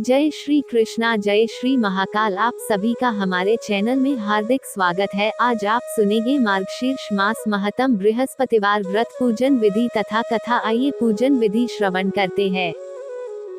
जय श्री कृष्णा, जय श्री महाकाल। आप सभी का हमारे चैनल में हार्दिक स्वागत है। आज आप सुनेंगे मार्गशीर्ष मास महत्तम बृहस्पतिवार व्रत पूजन विधि तथा कथा। आइए पूजन विधि श्रवण करते हैं।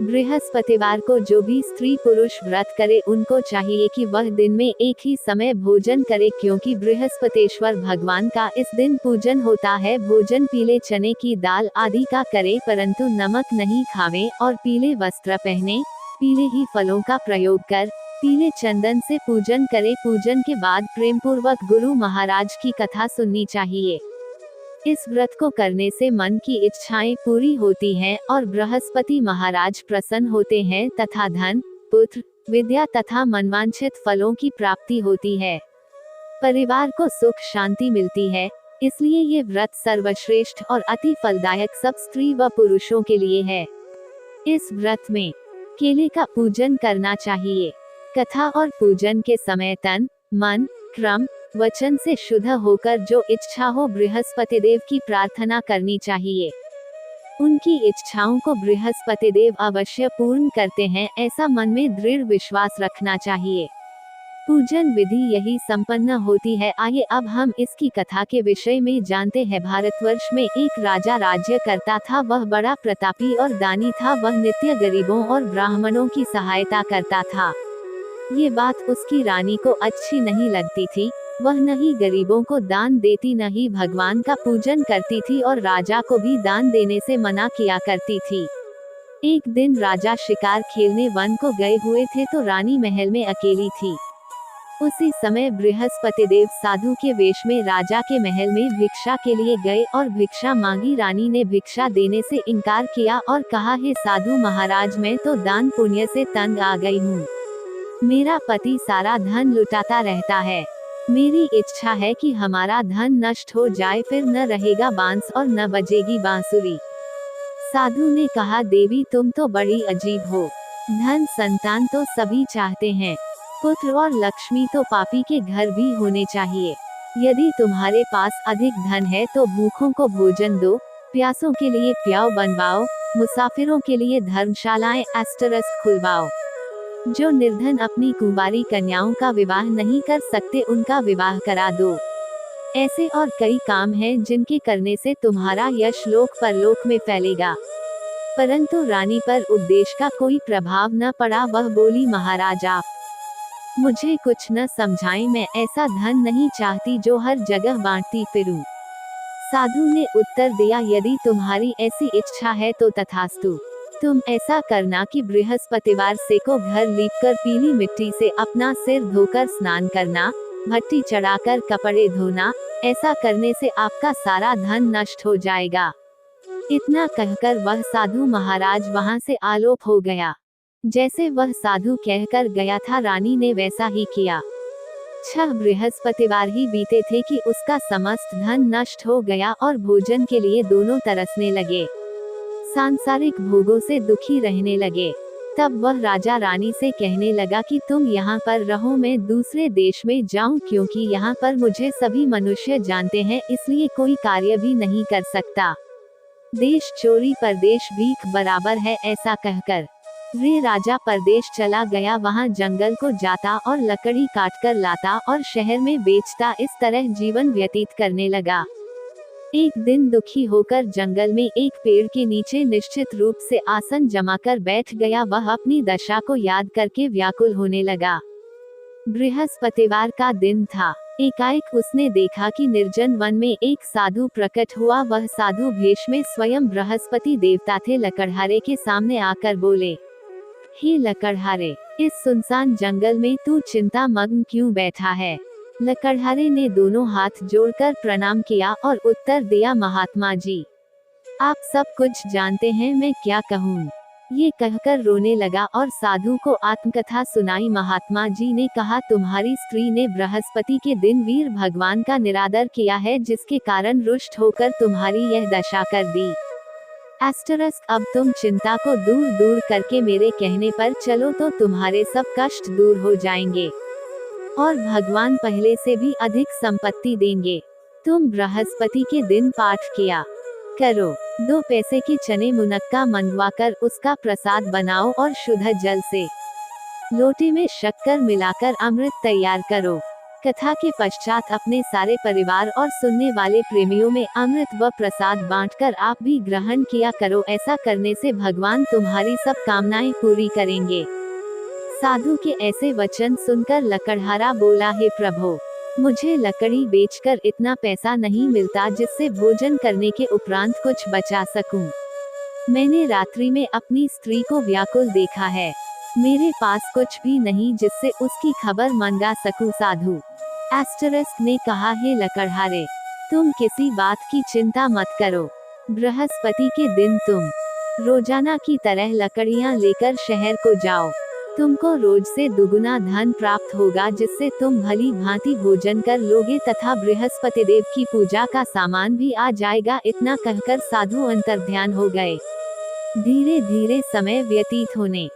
बृहस्पतिवार को जो भी स्त्री पुरुष व्रत करे उनको चाहिए कि वह दिन में एक ही समय भोजन करे, क्योंकि बृहस्पतेश्वर भगवान का इस दिन पूजन होता है। भोजन पीले चने की दाल आदि का करे, परंतु नमक नहीं खावे और पीले वस्त्र पहने, पीले ही फलों का प्रयोग कर पीले चंदन से पूजन करे। पूजन के बाद प्रेम पूर्वक गुरु महाराज की कथा सुननी चाहिए। इस व्रत को करने से मन की इच्छाएं पूरी होती हैं और बृहस्पति महाराज प्रसन्न होते हैं तथा धन, पुत्र, विद्या तथा मनवांछित फलों की प्राप्ति होती है। परिवार को सुख शांति मिलती है। इसलिए ये व्रत सर्वश्रेष्ठ और अति फलदायक सब स्त्री व पुरुषों के लिए है। इस व्रत में केले का पूजन करना चाहिए। कथा और पूजन के समय तन, मन, क्रम, वचन से शुद्ध होकर जो इच्छा हो बृहस्पति देव की प्रार्थना करनी चाहिए। उनकी इच्छाओं को बृहस्पति देव अवश्य पूर्ण करते हैं, ऐसा मन में दृढ़ विश्वास रखना चाहिए। पूजन विधि यही संपन्न होती है। आइए अब हम इसकी कथा के विषय में जानते हैं। भारतवर्ष में एक राजा राज्य करता था। वह बड़ा प्रतापी और दानी था। वह नित्य गरीबों और ब्राह्मणों की सहायता करता था। ये बात उसकी रानी को अच्छी नहीं लगती थी। वह न ही गरीबों को दान देती, न ही भगवान का पूजन करती थी और राजा को भी दान देने से मना किया करती थी। एक दिन राजा शिकार खेलने वन को गए हुए थे तो रानी महल में अकेली थी। उसी समय बृहस्पति देव साधु के वेश में राजा के महल में भिक्षा के लिए गए और भिक्षा मांगी। रानी ने भिक्षा देने से इनकार किया और कहा, हे साधु महाराज, मैं तो दान पुण्य से तंग आ गई हूँ। मेरा पति सारा धन लुटाता रहता है। मेरी इच्छा है कि हमारा धन नष्ट हो जाए, फिर न रहेगा बांस और न बजेगी बांसुरी। साधु ने कहा, देवी तुम तो बड़ी अजीब हो। धन संतान तो सभी चाहते हैं, पुत्र और लक्ष्मी तो पापी के घर भी होने चाहिए। यदि तुम्हारे पास अधिक धन है तो भूखों को भोजन दो, प्यासों के लिए प्याऊ बनवाओ, मुसाफिरों के लिए धर्मशालाएं खुलवाओ। जो निर्धन अपनी कुंवारी कन्याओं का विवाह नहीं कर सकते उनका विवाह करा दो। ऐसे और कई काम हैं जिनके करने से तुम्हारा यश लोक परलोक में फैलेगा। परंतु रानी पर उपदेश का कोई प्रभाव न पड़ा। वह बोली, महाराज आप मुझे कुछ न समझाएं, मैं ऐसा धन नहीं चाहती जो हर जगह बांटती फिरूं। साधु ने उत्तर दिया, यदि तुम्हारी ऐसी इच्छा है तो तथास्तु। तुम ऐसा करना कि बृहस्पतिवार से को घर लीपकर पीली मिट्टी से अपना सिर धोकर स्नान करना, भट्टी चढ़ाकर कपड़े धोना। ऐसा करने से आपका सारा धन नष्ट हो जाएगा। इतना कहकर वह साधु महाराज वहां से आलोप हो गया। जैसे वह साधु कहकर गया था, रानी ने वैसा ही किया। 6 बृहस्पतिवार ही बीते थे कि उसका समस्त धन नष्ट हो गया और भोजन के लिए दोनों तरसने लगे। सांसारिक भोगों से दुखी रहने लगे। तब वह राजा रानी से कहने लगा कि तुम यहाँ पर रहो, मैं दूसरे देश में जाऊँ, क्योंकि यहाँ पर मुझे सभी मनुष्य जानते हैं, इसलिए कोई कार्य भी नहीं कर सकता। देश चोरी परदेश भीख बराबर है, ऐसा कहकर वे राजा परदेश चला गया। वहाँ जंगल को जाता और लकड़ी काटकर लाता और शहर में बेचता। इस तरह जीवन व्यतीत करने लगा। एक दिन दुखी होकर जंगल में एक पेड़ के नीचे निश्चित रूप से आसन जमाकर बैठ गया। वह अपनी दशा को याद करके व्याकुल होने लगा। बृहस्पतिवार का दिन था। एकाएक उसने देखा कि निर्जन वन में एक साधु प्रकट हुआ। वह साधु भेष में स्वयं बृहस्पति देवता थे। लकड़हारे के सामने आकर बोले, हे लकड़हारे, इस सुनसान जंगल में तू चिंता मग्न क्यों बैठा है? लकड़हारे ने दोनों हाथ जोड़कर प्रणाम किया और उत्तर दिया, महात्मा जी, आप सब कुछ जानते हैं, मैं क्या कहूँ। ये कहकर रोने लगा और साधु को आत्मकथा सुनाई। महात्मा जी ने कहा, तुम्हारी स्त्री ने बृहस्पति के दिन वीर भगवान का निरादर किया है, जिसके कारण रुष्ट होकर तुम्हारी यह दशा कर दी। अब तुम चिंता को दूर दूर करके मेरे कहने पर चलो तो तुम्हारे सब कष्ट दूर हो जाएंगे और भगवान पहले से भी अधिक संपत्ति देंगे। तुम बृहस्पति के दिन पाठ किया करो। 2 पैसे के चने मुनक्का मंगवाकर उसका प्रसाद बनाओ और शुद्ध जल से लोटे में शक्कर मिलाकर अमृत तैयार करो। कथा के पश्चात अपने सारे परिवार और सुनने वाले प्रेमियों में अमृत व प्रसाद बांटकर आप भी ग्रहण किया करो। ऐसा करने से भगवान तुम्हारी सब कामनाएं पूरी करेंगे। साधु के ऐसे वचन सुनकर लकड़हारा बोला, हे प्रभु, मुझे लकड़ी बेचकर इतना पैसा नहीं मिलता जिससे भोजन करने के उपरांत कुछ बचा सकूं। मैंने रात्रि में अपनी स्त्री को व्याकुल देखा है। मेरे पास कुछ भी नहीं जिससे उसकी खबर मंगा सकूं। साधु एस्टरिस्क ने कहा, हे लकड़हारे, तुम किसी बात की चिंता मत करो। बृहस्पति के दिन तुम रोजाना की तरह लकड़ियां लेकर शहर को जाओ। तुमको रोज से दुगुना धन प्राप्त होगा जिससे तुम भली भांति भोजन कर लोगे तथा बृहस्पति देव की पूजा का सामान भी आ जाएगा। इतना कहकर साधु अंतर्ध्यान हो गए। धीरे धीरे समय व्यतीत होने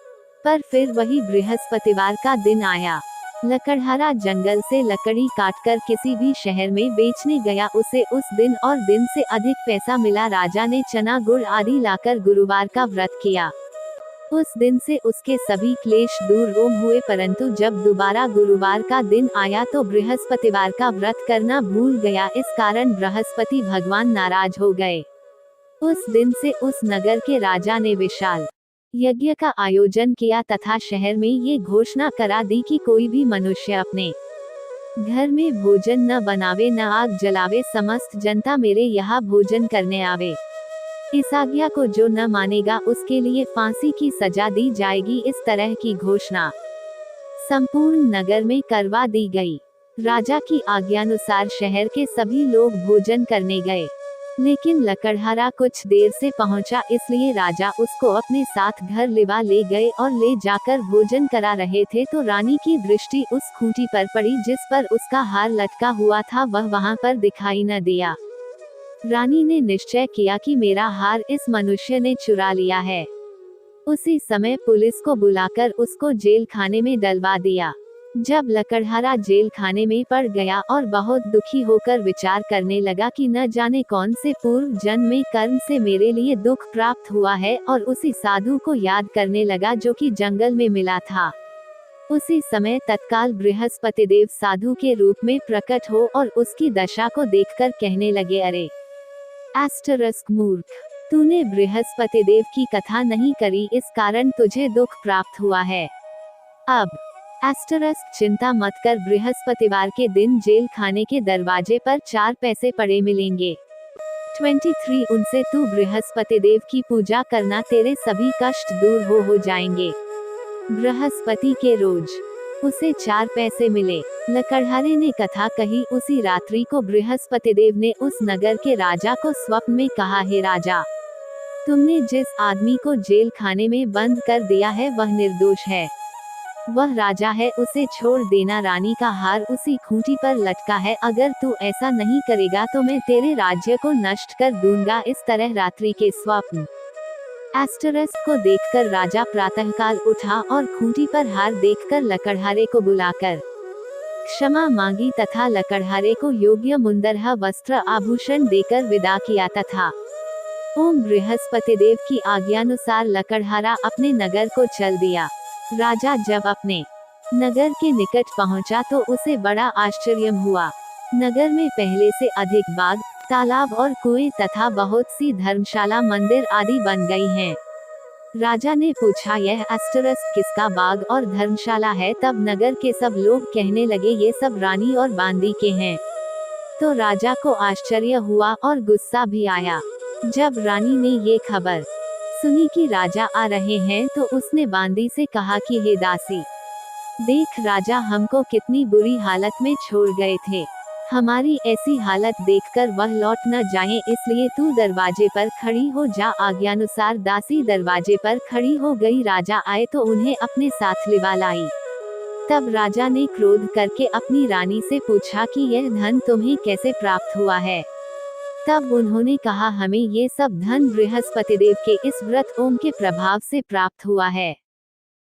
पर फिर वही बृहस्पतिवार का दिन आया। लकड़हारा जंगल से लकड़ी काटकर किसी भी शहर में बेचने गया। उसे उस दिन और दिन से अधिक पैसा मिला। राजा ने चना गुड़ आदि लाकर गुरुवार का व्रत किया। उस दिन से उसके सभी क्लेश दूर हुए, परंतु जब दोबारा गुरुवार का दिन आया तो बृहस्पतिवार का व्रत करना भूल गया। इस कारण बृहस्पति भगवान नाराज हो गए। उस दिन से उस नगर के राजा ने विशाल यज्ञ का आयोजन किया तथा शहर में ये घोषणा करा दी कि कोई भी मनुष्य अपने घर में भोजन न बनावे न आग जलावे। समस्त जनता मेरे यहाँ भोजन करने आवे। इस आज्ञा को जो न मानेगा उसके लिए फांसी की सजा दी जाएगी। इस तरह की घोषणा संपूर्ण नगर में करवा दी गई। राजा की आज्ञानुसार शहर के सभी लोग भोजन करने गए, लेकिन लकड़हारा कुछ देर से पहुंचा, इसलिए राजा उसको अपने साथ घर ले गए और ले जाकर भोजन करा रहे थे तो रानी की दृष्टि उस खूंटी पर पड़ी जिस पर उसका हार लटका हुआ था। वह वहां पर दिखाई न दिया। रानी ने निश्चय किया कि मेरा हार इस मनुष्य ने चुरा लिया है। उसी समय पुलिस को बुलाकर उसको जेल खाने में डलवा दिया। जब लकड़हारा जेल खाने में पड़ गया और बहुत दुखी होकर विचार करने लगा कि न जाने कौन से पूर्व जन्म में कर्म से मेरे लिए दुख प्राप्त हुआ है, और उसी साधु को याद करने लगा जो कि जंगल में मिला था। उसी समय तत्काल बृहस्पति देव साधु के रूप में प्रकट हो और उसकी दशा को देखकर कहने लगे, अरे एस्टरिस्क मूर्ख, तूने बृहस्पति देव की कथा नहीं करी, इस कारण तुझे दुख प्राप्त हुआ है। अब एस्टरिस्क चिंता मत कर, बृहस्पतिवार के दिन जेल खाने के दरवाजे पर 4 पैसे पड़े मिलेंगे। 23 उनसे तू बृहस्पति देव की पूजा करना, तेरे सभी कष्ट दूर हो जाएंगे। बृहस्पति के रोज उसे 4 पैसे मिले। लकड़हारे ने कथा कही। उसी रात्रि को बृहस्पति देव ने उस नगर के राजा को स्वप्न में कहा, हे राजा, तुमने जिस आदमी को जेल खाने में बंद कर दिया है वह निर्दोष है। वह राजा है, उसे छोड़ देना। रानी का हार उसी खूंटी पर लटका है। अगर तू ऐसा नहीं करेगा तो मैं तेरे राज्य को नष्ट कर दूंगा। इस तरह रात्रि के स्वप्न एस्टरिस्क को देखकर राजा प्रातःकाल उठा और खूंटी पर हार देखकर लकड़हारे को बुलाकर क्षमा मांगी तथा लकड़हारे को योग्य मुंदरहा वस्त्र आभूषण देकर विदा किया तथा ओम बृहस्पति देव की आज्ञानुसार लकड़हारा अपने नगर को चल दिया। राजा जब अपने नगर के निकट पहुंचा तो उसे बड़ा आश्चर्य हुआ। नगर में पहले से अधिक बाग, तालाब और कुएं तथा बहुत सी धर्मशाला, मंदिर आदि बन गई हैं। राजा ने पूछा, यह एस्टरिस्क किसका बाग और धर्मशाला है? तब नगर के सब लोग कहने लगे, ये सब रानी और बांदी के हैं। तो राजा को आश्चर्य हुआ और गुस्सा भी आया। जब रानी ने ये खबर सुनी कि राजा आ रहे हैं तो उसने बांदी से कहा कि हे दासी, देख राजा हमको कितनी बुरी हालत में छोड़ गए थे। हमारी ऐसी हालत देखकर वह लौट न जाएं, इसलिए तू दरवाजे पर खड़ी हो जा। आज्ञानुसार दासी दरवाजे पर खड़ी हो गई। राजा आए तो उन्हें अपने साथ लिवा लाई। तब राजा ने क्रोध करके अपनी रानी से पूछा कि यह धन तुम्हें कैसे प्राप्त हुआ है? तब उन्होंने कहा, हमें ये सब धन बृहस्पति देव के इस व्रत ओम के प्रभाव से प्राप्त हुआ है।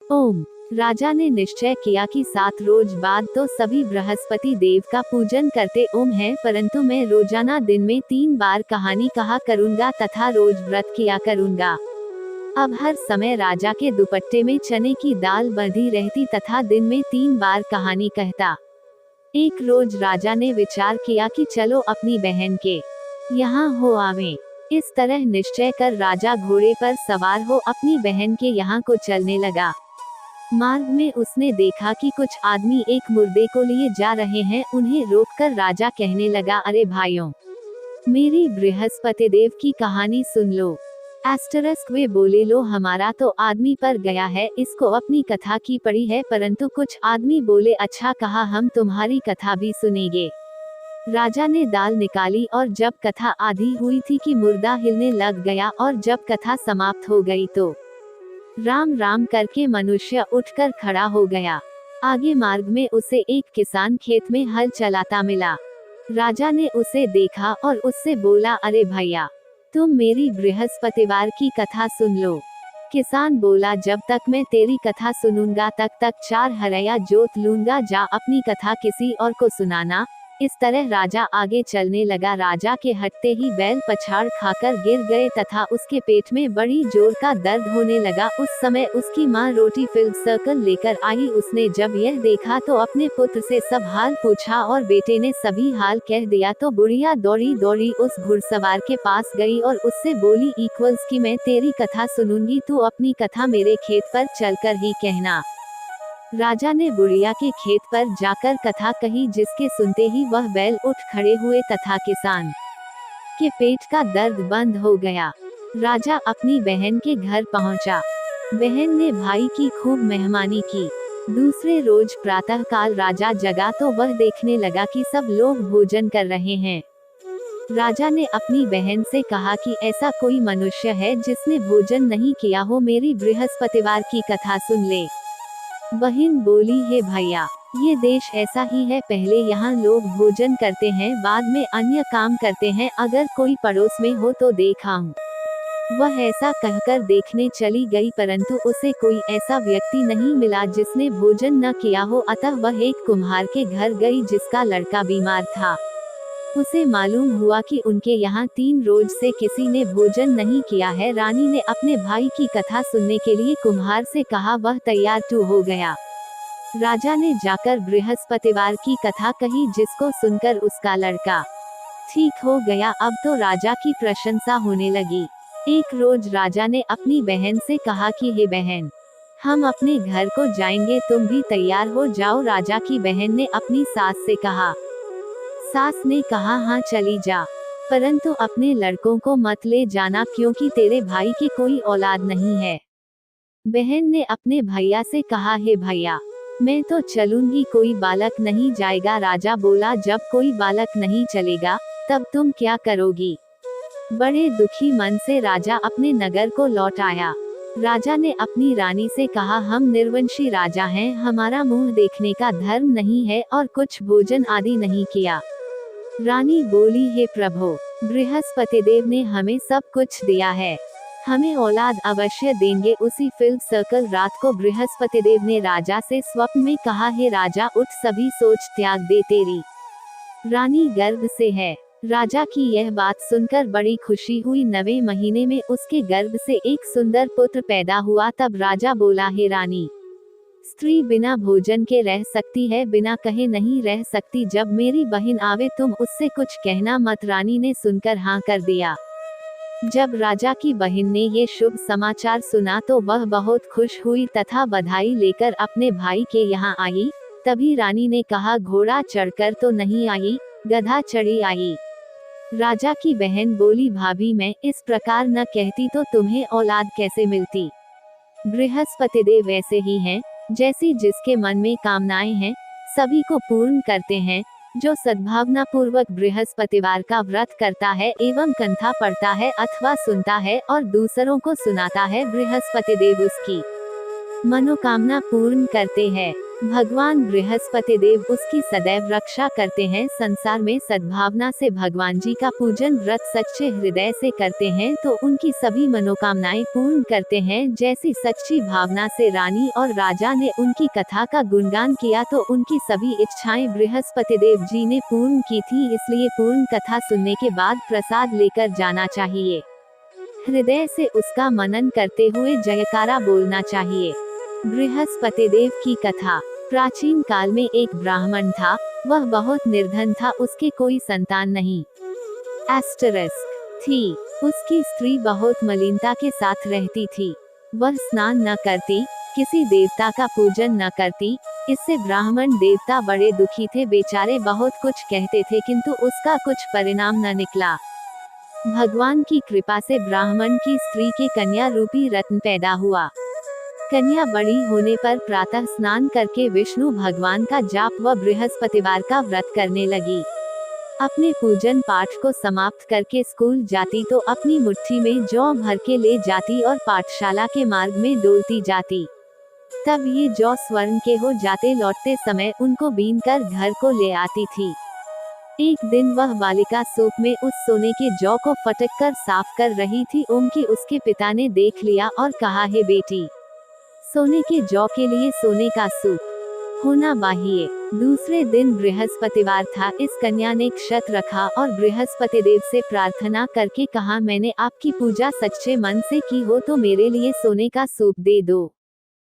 ओम राजा ने निश्चय किया कि 7 रोज बाद तो सभी बृहस्पति देव का पूजन करते ओम है, परंतु मैं रोजाना दिन में 3 बार कहानी कहा करूंगा तथा रोज व्रत किया करूंगा। अब हर समय राजा के दुपट्टे में चने की दाल बंधी रहती तथा दिन में 3 बार कहानी कहता। एक रोज राजा ने विचार किया कि चलो अपनी बहन के यहाँ हो आवे। इस तरह निश्चय कर राजा घोड़े पर सवार हो अपनी बहन के यहाँ को चलने लगा। मार्ग में उसने देखा कि कुछ आदमी एक मुर्दे को लिए जा रहे हैं। उन्हें रोककर राजा कहने लगा, अरे भाइयों, मेरी बृहस्पति देव की कहानी सुन लो। एस्टरस्क वे बोले, लो हमारा तो आदमी पर गया है, इसको अपनी कथा की पड़ी है। परंतु कुछ आदमी बोले, अच्छा कहा, हम तुम्हारी कथा भी सुनेंगे। राजा ने दाल निकाली और जब कथा आधी हुई थी कि मुर्दा हिलने लग गया, और जब कथा समाप्त हो गई तो राम राम करके मनुष्य उठकर खड़ा हो गया। आगे मार्ग में उसे एक किसान खेत में हल चलाता मिला। राजा ने उसे देखा और उससे बोला, अरे भैया, तुम मेरी बृहस्पतिवार की कथा सुन लो। किसान बोला, जब तक मैं तेरी कथा सुनूंगा तक 4 हरया जोत लूंगा, जा अपनी कथा किसी और को सुनाना। इस तरह राजा आगे चलने लगा। राजा के हटते ही बैल पछाड़ खाकर गिर गए तथा उसके पेट में बड़ी जोर का दर्द होने लगा। उस समय उसकी माँ रोटी फिल्ड सर्कल लेकर आई। उसने जब यह देखा तो अपने पुत्र से सब हाल पूछा और बेटे ने सभी हाल कह दिया। तो बुढ़िया दौड़ी दौड़ी उस घुड़सवार के पास गई और उससे बोली, इक्वल्स की मैं तेरी कथा सुनूंगी, तू अपनी कथा मेरे खेत पर चलकर ही कहना। राजा ने बुढ़िया के खेत पर जाकर कथा कही, जिसके सुनते ही वह बैल उठ खड़े हुए तथा किसान के पेट का दर्द बंद हो गया। राजा अपनी बहन के घर पहुंचा। बहन ने भाई की खूब मेहमानी की। दूसरे रोज प्रातःकाल राजा जगा तो वह देखने लगा कि सब लोग भोजन कर रहे हैं। राजा ने अपनी बहन से कहा कि ऐसा कोई मनुष्य है जिसने भोजन नहीं किया हो, मेरी बृहस्पतिवार की कथा सुन ले। बहन बोली, हे भैया, ये देश ऐसा ही है, पहले यहाँ लोग भोजन करते हैं, बाद में अन्य काम करते हैं। अगर कोई पड़ोस में हो तो देखाऊं। वह ऐसा कहकर देखने चली गई, परंतु उसे कोई ऐसा व्यक्ति नहीं मिला जिसने भोजन न किया हो। अतः वह एक कुम्हार के घर गई जिसका लड़का बीमार था। उसे मालूम हुआ कि उनके यहाँ 3 रोज से किसी ने भोजन नहीं किया है। रानी ने अपने भाई की कथा सुनने के लिए कुम्हार से कहा, वह तैयार हो गया। राजा ने जाकर बृहस्पतिवार की कथा कही, जिसको सुनकर उसका लड़का ठीक हो गया। अब तो राजा की प्रशंसा होने लगी। एक रोज राजा ने अपनी बहन से कहा कि हे बहन, हम अपने घर को जाएंगे, तुम भी तैयार हो जाओ। राजा की बहन ने अपनी सास से कहा। सास ने कहा, हाँ चली जा, परंतु अपने लड़कों को मत ले जाना, क्योंकि तेरे भाई की कोई औलाद नहीं है। बहन ने अपने भैया से कहा, हे भैया, मैं तो चलूंगी, कोई बालक नहीं जाएगा। राजा बोला, जब कोई बालक नहीं चलेगा तब तुम क्या करोगी। बड़े दुखी मन से राजा अपने नगर को लौट आया। राजा ने अपनी रानी से कहा, हम निर्वंशी राजा हैं, हमारा मुंह देखने का धर्म नहीं है और कुछ भोजन आदि नहीं किया। रानी बोली, हे प्रभु, बृहस्पति देव ने हमें सब कुछ दिया है, हमें औलाद अवश्य देंगे। उसी फिल्ड सर्कल रात को बृहस्पति देव ने राजा से स्वप्न में कहा, हे राजा, उठ, सभी सोच त्याग दे, तेरी रानी गर्भ से है। राजा की यह बात सुनकर बड़ी खुशी हुई। 9वें महीने में उसके गर्भ से एक सुंदर पुत्र पैदा हुआ। तब राजा बोला, हे रानी, स्त्री बिना भोजन के रह सकती है, बिना कहे नहीं रह सकती। जब मेरी बहन आवे तुम उससे कुछ कहना मत। रानी ने सुनकर हाँ कर दिया। जब राजा की बहन ने ये शुभ समाचार सुना तो वह बहुत खुश हुई तथा बधाई लेकर अपने भाई के यहाँ आई। तभी रानी ने कहा, घोड़ा चढ़कर तो नहीं आई, गधा चढ़ी आई। राजा की बहन बोली, भाभी, मैं इस प्रकार न कहती तो तुम्हें औलाद कैसे मिलती। बृहस्पति देव ऐसे ही हैं, जैसी जिसके मन में कामनाएं हैं, सभी को पूर्ण करते हैं। जो सद्भावना पूर्वक बृहस्पतिवार का व्रत करता है एवं कथा पढ़ता है अथवा सुनता है और दूसरों को सुनाता है, बृहस्पति देव उसकी मनोकामना पूर्ण करते हैं। भगवान बृहस्पति देव उसकी सदैव रक्षा करते हैं। संसार में सद्भावना से भगवान जी का पूजन व्रत सच्चे हृदय से करते हैं तो उनकी सभी मनोकामनाएं पूर्ण करते हैं। जैसी सच्ची भावना से रानी और राजा ने उनकी कथा का गुणगान किया तो उनकी सभी इच्छाएं बृहस्पति देव जी ने पूर्ण की थी। इसलिए पूर्ण कथा सुनने के बाद प्रसाद लेकर जाना चाहिए। हृदय से उसका मनन करते हुए जयकारा बोलना चाहिए। बृहस्पति देव की कथा। प्राचीन काल में एक ब्राह्मण था, वह बहुत निर्धन था, उसके कोई संतान नहीं थी। उसकी स्त्री बहुत मलिनता के साथ रहती थी। वह स्नान न करती, किसी देवता का पूजन न करती। इससे ब्राह्मण देवता बड़े दुखी थे। बेचारे बहुत कुछ कहते थे किंतु उसका कुछ परिणाम न निकला। भगवान की कृपा से ब्राह्मण की स्त्री के कन्या रूपी रत्न पैदा हुआ। कन्या बड़ी होने पर प्रातः स्नान करके विष्णु भगवान का जाप व बृहस्पतिवार का व्रत करने लगी। अपने पूजन पाठ को समाप्त करके स्कूल जाती तो अपनी मुट्ठी में जौ भर के ले जाती और पाठशाला के मार्ग में डोलती जाती। तब ये जौ स्वर्ण के हो जाते, लौटते समय उनको बीन कर घर को ले आती थी। एक दिन वह बालिका सूप में उस सोने के जौ को फटक कर साफ कर रही थी। कि उसके पिता ने देख लिया और कहा, हे बेटी, सोने के जौ के लिए सोने का सूप होना बाहिए। दूसरे दिन बृहस्पतिवार था। इस कन्या ने क्षत रखा और बृहस्पति देव से प्रार्थना करके कहा, मैंने आपकी पूजा सच्चे मन से की हो तो मेरे लिए सोने का सूप दे दो।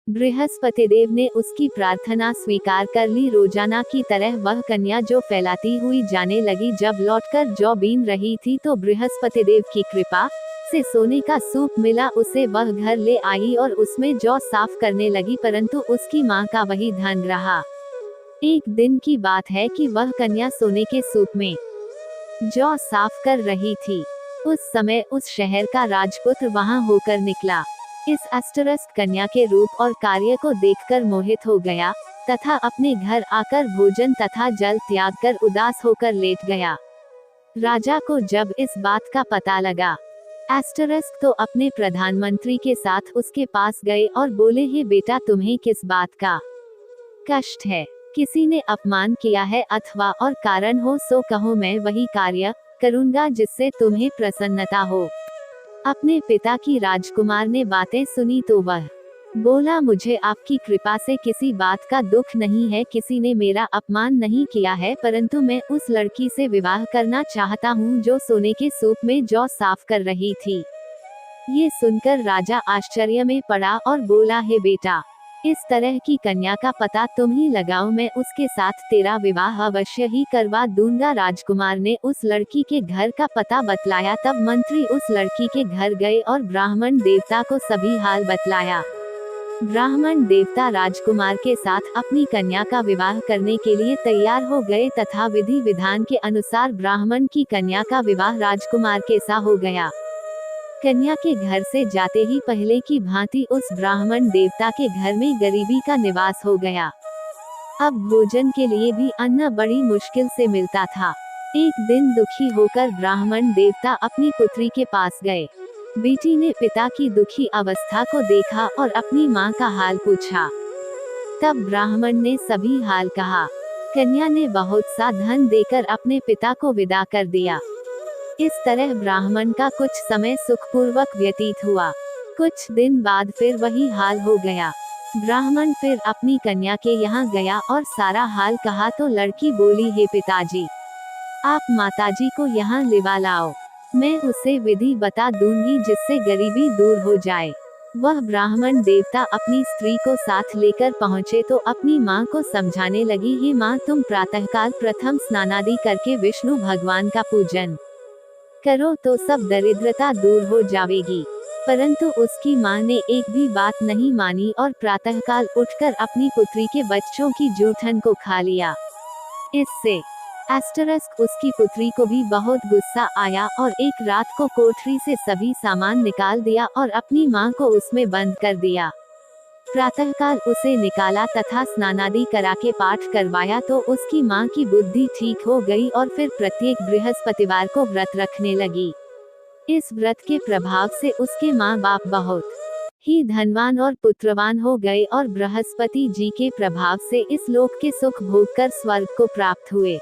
बृहस्पति देव ने उसकी प्रार्थना स्वीकार कर ली। रोजाना की तरह वह कन्या जौ फैलाती हुई जाने लगी। जब लौटकर जौ बीन रही थी तो बृहस्पति देव की कृपा से सोने का सूप मिला। उसे वह घर ले आई और उसमें जौ साफ करने लगी, परंतु उसकी मां का वही धन रहा। एक दिन की बात है कि वह कन्या सोने के सूप में जौ साफ कर रही थी। उस समय उस शहर का राजपुत्र वहां होकर निकला। इस अष्टरस्त कन्या के रूप और कार्य को देखकर मोहित हो गया तथा अपने घर आकर भोजन तथा जल त्याग कर उदास होकर लेट गया। राजा को जब इस बात का पता लगा, एस्टरस्क तो अपने प्रधानमंत्री के साथ उसके पास गए और बोले, हे बेटा, तुम्हें किस बात का कष्ट है? किसी ने अपमान किया है अथवा और कारण हो सो कहो, मैं वही कार्य करूंगा जिससे तुम्हें प्रसन्नता हो। अपने पिता की राजकुमार ने बातें सुनी तो वह बोला, मुझे आपकी कृपा से किसी बात का दुख नहीं है। किसी ने मेरा अपमान नहीं किया है, परंतु मैं उस लड़की से विवाह करना चाहता हूँ जो सोने के सूप में जौ साफ कर रही थी। ये सुनकर राजा आश्चर्य में पड़ा और बोला, हे बेटा, इस तरह की कन्या का पता तुम ही लगाओ, मैं उसके साथ तेरा विवाह अवश्य ही करवा दूंगा। राजकुमार ने उस लड़की के घर का पता बतलाया। तब मंत्री उस लड़की के घर गए और ब्राह्मण देवता को सभी हाल बतलाया। ब्राह्मण देवता राजकुमार के साथ अपनी कन्या का विवाह करने के लिए तैयार हो गए तथा विधि विधान के अनुसार ब्राह्मण की कन्या का विवाह राजकुमार के साथ हो गया। कन्या के घर से जाते ही पहले की भांति उस ब्राह्मण देवता के घर में गरीबी का निवास हो गया। अब भोजन के लिए भी अन्न बड़ी मुश्किल से मिलता था। एक दिन दुखी होकर ब्राह्मण देवता अपनी पुत्री के पास गए। बेटी ने पिता की दुखी अवस्था को देखा और अपनी मां का हाल पूछा। तब ब्राह्मण ने सभी हाल कहा। कन्या ने बहुत सा धन देकर अपने पिता को विदा कर दिया। इस तरह ब्राह्मण का कुछ समय सुखपूर्वक व्यतीत हुआ। कुछ दिन बाद फिर वही हाल हो गया। ब्राह्मण फिर अपनी कन्या के यहाँ गया और सारा हाल कहा तो लड़की बोली, हे पिताजी, आप माताजी को यहाँ लिवा लाओ, मैं उसे विधि बता दूंगी जिससे गरीबी दूर हो जाए। वह ब्राह्मण देवता अपनी स्त्री को साथ लेकर पहुँचे तो अपनी माँ को समझाने लगी, हे माँ, तुम प्रातःकाल प्रथम स्नानादि करके विष्णु भगवान का पूजन करो तो सब दरिद्रता दूर हो जाएगी। परंतु उसकी माँ ने एक भी बात नहीं मानी और प्रातःकाल उठकर अपनी पुत्री के बच्चों की जूठन को खा लिया। इससे एस्टरस्क उसकी पुत्री को भी बहुत गुस्सा आया और एक रात को कोठरी से सभी सामान निकाल दिया और अपनी माँ को उसमें बंद कर दिया। प्रातःकाल उसे निकाला तथा स्नानादि करा के पाठ करवाया तो उसकी माँ की बुद्धि ठीक हो गई और फिर प्रत्येक बृहस्पतिवार को व्रत रखने लगी। इस व्रत के प्रभाव से उसके माँ बाप बहुत ही धनवान और पुत्रवान हो गए और बृहस्पति जी के प्रभाव से इस लोक के सुख भोग कर स्वर्ग को प्राप्त हुए।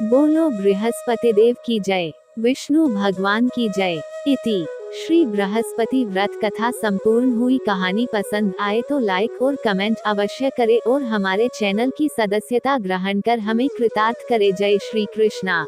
बोलो बृहस्पति देव की जय, विष्णु भगवान की जय। इति श्री बृहस्पति व्रत कथा संपूर्ण हुई। कहानी पसंद आए तो लाइक और कमेंट अवश्य करें और हमारे चैनल की सदस्यता ग्रहण कर हमें कृतार्थ करे। जय श्री कृष्णा।